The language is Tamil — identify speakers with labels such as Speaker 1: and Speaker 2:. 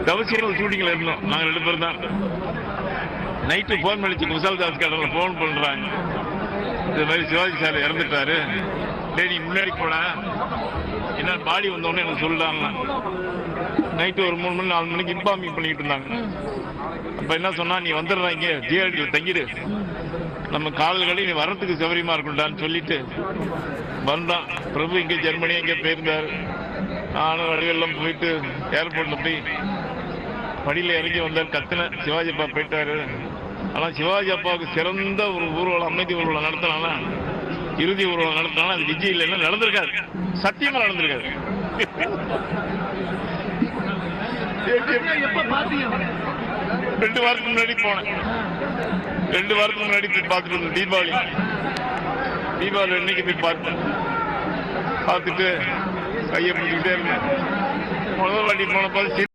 Speaker 1: தவசியம் ஷூட்டிங்ல இருந்தோம். நாங்கள் 2 பேர் தான். நைட்டு போன் பண்ணிச்சு குசல்தாஸ் கடலில் போன் பண்றாங்க. இந்த மாதிரி சிவாஜி சார் இறந்துட்டாரு, டேய் நீ முன்னாடி போன, என்ன பாடி வந்தோடனே எனக்கு சொல்லிட்டாங்க. நைட்டு ஒரு 3 மணி 4 மணிக்கு இன்ஃபார்மிங் பண்ணிட்டு இருந்தாங்க. அப்ப என்ன சொன்னா, நீ வந்துடுறாங்க ஜிஆர்டியில் தங்கிடு, நம்ம கால்களை நீ வர்றதுக்கு சௌகரியமா இருக்கும்டான்னு சொல்லிட்டு வந்தான். பிரபு இங்கே ஜெர்மனி இங்கே போயிருந்தார். நானும் வடிவெல்லாம் போயிட்டு ஏர்போர்ட்ல போய் படியில இறங்கி வந்தார். கத்துன சிவாஜி அப்பா போயிட்டாரு. ஆனா சிவாஜி அப்பாவுக்கு சிறந்த ஒரு ஊர்வலம், அமைதி ஊர்வலம் நடத்தினால, இறுதி ஊர்வலம் நடத்தினாலும் அது விஜய் இல்லைன்னா நடந்திருக்காது, சத்தியமா நடந்திருக்காது. ரெண்டு வாரத்துக்கு முன்னாடி போனேன். 2 வாரத்துக்கு முன்னாடி போய் பார்த்துட்டு வந்தேன். தீபாவளி அன்னைக்கு போய் பார்த்தேன். பார்த்துட்டு கையை பிடிச்சிக்கிட்டே இருந்தேன். முதல் வாட்டி போன போது